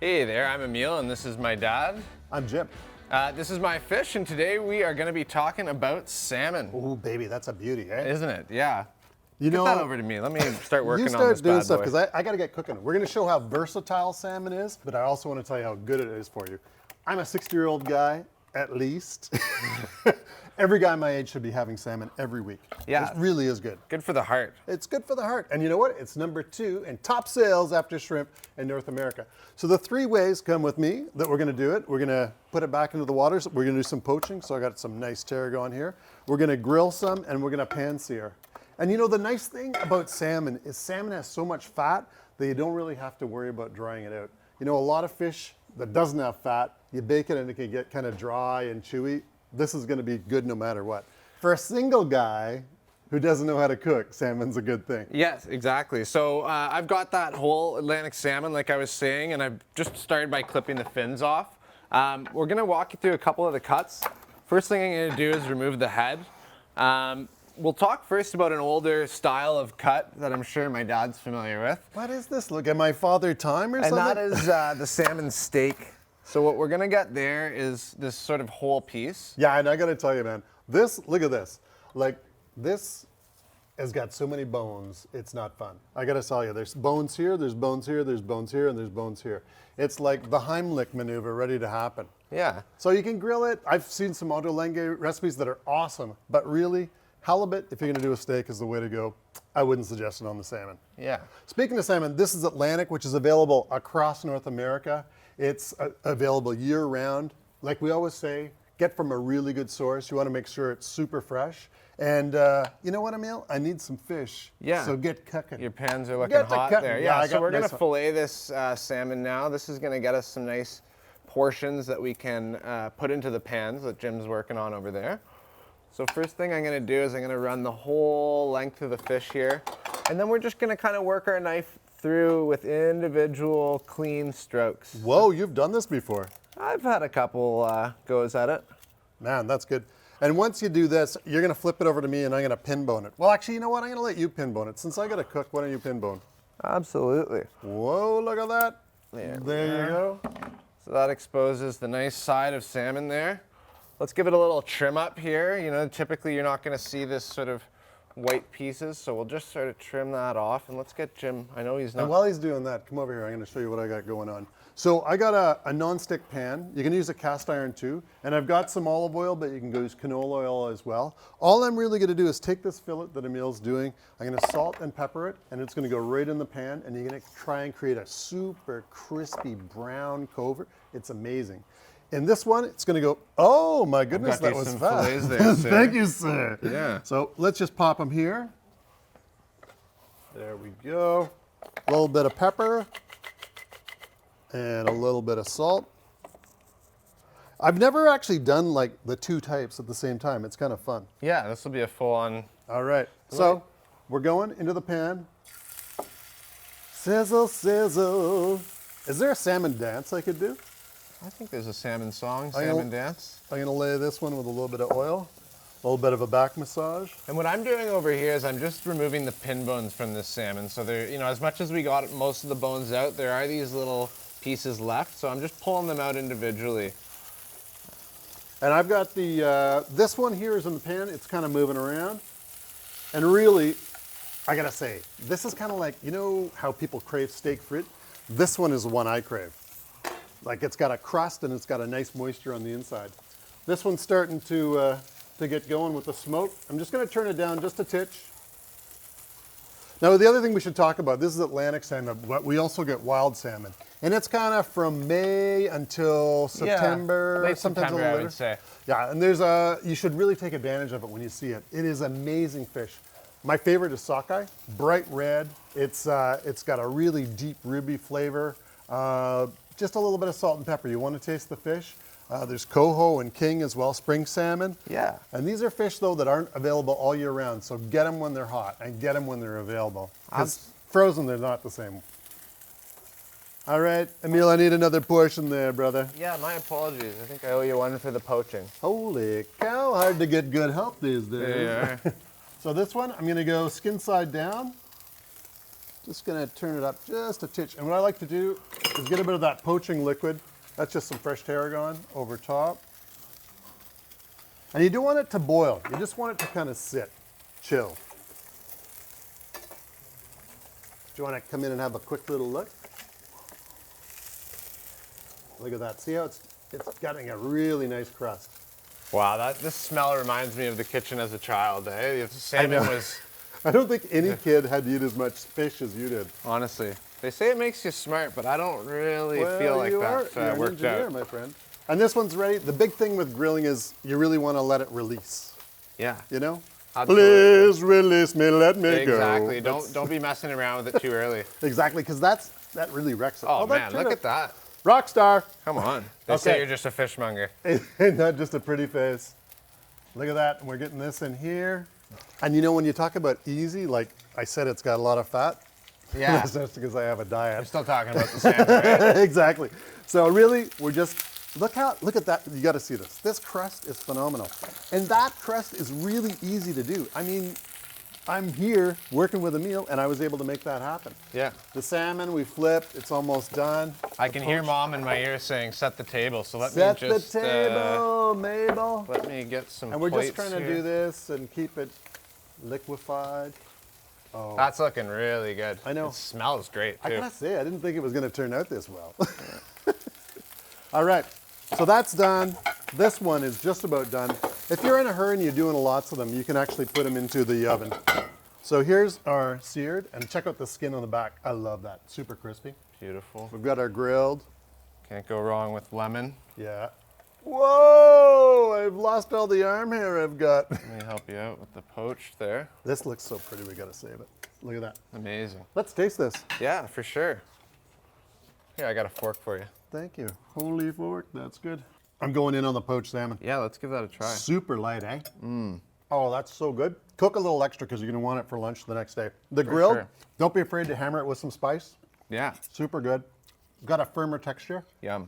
Hey there, I'm Emile and this is my dad. I'm Jim. This is my fish and today we are going to be talking about salmon. Oh, baby, that's a beauty, eh? Isn't it? Yeah. You Get know, that over to me. Let me start working you on this start doing bad stuff boy. because I got to get cooking. We're going to show how versatile salmon is, but I also want to tell you how good it is for you. I'm a 60-year-old guy, at least. Every guy my age should be having salmon every week. Yeah. It really is good. Good for the heart. It's good for the heart. And you know what? It's #2 in top sales after shrimp in North America. So the 3 ways, come with me, that we're going to do it. We're going to put it back into the waters. We're going to do some poaching. So I got some nice tarragon here. We're going to grill some and we're going to pan sear. And you know, the nice thing about salmon is salmon has so much fat that you don't really have to worry about drying it out. You know, a lot of fish that doesn't have fat, you bake it and it can get kind of dry and chewy. This is going to be good no matter what. For a single guy who doesn't know how to cook, salmon's a good thing. Yes, exactly. So I've got that whole Atlantic salmon like I was saying, and I've just started by clipping the fins off. We're going to walk you through a couple of the cuts. First thing I'm going to do is remove the head. We'll talk first about an older style of cut that I'm sure my dad's familiar with. What is this? Look at my Father Time or And something? that is the salmon steak. So what we're gonna get there is this sort of whole piece. Yeah, and I gotta tell you, man, this, look at this. Like, this has got so many bones, it's not fun. I gotta tell you, there's bones here, there's bones here, there's bones here, and there's bones here. It's like the Heimlich maneuver ready to happen. Yeah. So you can grill it. I've seen some autolenge recipes that are awesome, but really, halibut, if you're gonna do a steak, is the way to go. I wouldn't suggest it on the salmon. Yeah. Speaking of salmon, this is Atlantic, which is available across North America. It's available year-round. Like we always say, get from a really good source. You want to make sure it's super fresh. And you know what, Emile? I need some fish. Yeah. So get cooking. Your pans are looking hot there. Yeah, so we're gonna fillet this salmon now. This is gonna get us some nice portions that we can put into the pans that Jim's working on over there. So first thing I'm gonna do is I'm gonna run the whole length of the fish here. And then we're just gonna kind of work our knife through with individual clean strokes. Whoa, you've done this before. I've had a couple goes at it. Man, that's good. And once you do this, you're gonna flip it over to me and I'm gonna pin bone it. Well, actually, you know what? I'm gonna let you pin bone it. Since I gotta cook, why don't you pin bone? Absolutely. Whoa, look at that. There you go. So that exposes the nice side of salmon there. Let's give it a little trim up here. You know, typically you're not gonna see this sort of white pieces, so we'll just sort of trim that off and let's get Jim, I know he's not. And while he's doing that, come over here, I'm gonna show you what I got going on. So I got a non-stick pan. You can use a cast iron too. And I've got some olive oil, but you can use canola oil as well. All I'm really gonna do is take this fillet that Emile's doing, I'm gonna salt and pepper it, and it's gonna go right in the pan, and you're gonna try and create a super crispy brown covert. It's amazing. In this one, it's gonna go, oh my goodness, that was fast. There, Thank you, sir. Yeah. So let's just pop them here. There we go. A little bit of pepper and a little bit of salt. I've never actually done like the 2 types at the same time. It's kind of fun. Yeah, this will be a full-on. All right, so we're going into the pan. Sizzle, sizzle. Is there a salmon dance I could do? I think there's a salmon song, salmon dance. I'm gonna lay this one with a little bit of oil, a little bit of a back massage. And what I'm doing over here is I'm just removing the pin bones from this salmon. So there, you know, as much as we got most of the bones out, there are these little pieces left. So I'm just pulling them out individually. And I've got the, this one here is in the pan. It's kind of moving around. And really, I gotta say, this is kind of like, you know how people crave steak frit? This one is the one I crave. Like it's got a crust and it's got a nice moisture on the inside. This one's starting to get going with the smoke. I'm just gonna turn it down just a titch. Now the other thing we should talk about, this is Atlantic salmon, but we also get wild salmon. And it's kind of from May until September, late sometimes September, a little I later. would say. Yeah, and you should really take advantage of it when you see it. It is amazing fish. My favorite is sockeye, bright red. It's got a really deep ruby flavor. Just a little bit of salt and pepper. You want to taste the fish? There's coho and king as well, spring salmon. Yeah. And these are fish though that aren't available all year round, so get them when they're hot and get them when they're available. Because frozen, they're not the same. All right, Emile, I need another portion there, brother. Yeah, my apologies. I think I owe you one for the poaching. Holy cow, hard to get good help these days. There you are. So this one, I'm gonna go skin side down. Just gonna turn it up just a titch. And what I like to do is get a bit of that poaching liquid. That's just some fresh tarragon over top. And you don't want it to boil. You just want it to kind of sit, chill. Do you want to come in and have a quick little look? Look at that. See how it's getting a really nice crust. Wow, this smell reminds me of the kitchen as a child, eh? The salmon was, I don't think any kid had to eat as much fish as you did. honestly. They say it makes you smart, but I don't really feel like You're that an worked engineer, out. my friend. And this one's ready. The big thing with grilling is you really want to let it release. Yeah. You know? Absolutely. Please release me, let me go. Exactly. Don't be messing around with it too early. Exactly, because that really wrecks it. Oh, that man, turned look out- at that. Rock star. Come on. They say Okay. you're just a fishmonger. Ain't that just a pretty face? Look at that. We're getting this in here. And you know, when you talk about easy, like I said, it's got a lot of fat. Yeah. That's just because I have a I'm diet. still talking about the salmon, right? Exactly. So really, we're just, look at that. You got to see this. This crust is phenomenal. And that crust is really easy to do. I mean, I'm here working with Emile, and I was able to make that happen. Yeah. The salmon, we flipped. It's almost done. I can hear Mom in my ear saying, set the table. So let Set me just... the table, Mabel. let me get some And we're just plates trying to here. do this and keep it liquefied. Oh, That's looking really good. I know. It smells great, I too. gotta say, I didn't think it was gonna turn out this well. All right, so that's done. This one is just about done. If you're in a hurry and you're doing lots of them, you can actually put them into the oven. So here's our seared, and check out the skin on the back. I love that, super crispy. Beautiful. We've got our grilled. Can't go wrong with lemon. Yeah. Whoa, I've lost all the arm hair I've got. Let me help you out with the poached there. This looks so pretty, we gotta save it. Look at that. Amazing. Let's taste this. Yeah, for sure. Here, I got a fork for you. Thank you. Holy fork, that's good. I'm going in on the poached salmon. Yeah, let's give that a try. Super light, eh? Oh, that's so good. Cook a little extra because you're gonna want it for lunch the next day. The grilled, sure. don't be afraid to hammer it with some spice. Yeah, Super good. Got a firmer texture. yum.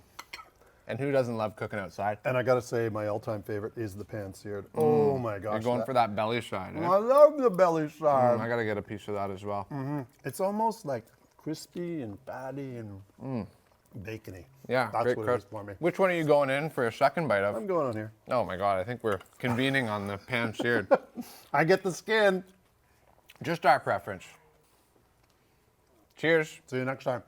And who doesn't love cooking outside? And I gotta say, my all-time favorite is the pan seared. Oh my gosh. You're going for that belly side, eh? I love the belly side. I gotta get a piece of that as well. It's almost like crispy and fatty and bacony. Yeah, That's great what it crust. is for me. Which one are you going in for a second bite of? I'm going on here. Oh my God, I think we're convening on the pan seared. I get the skin. Just our preference. Cheers. See you next time.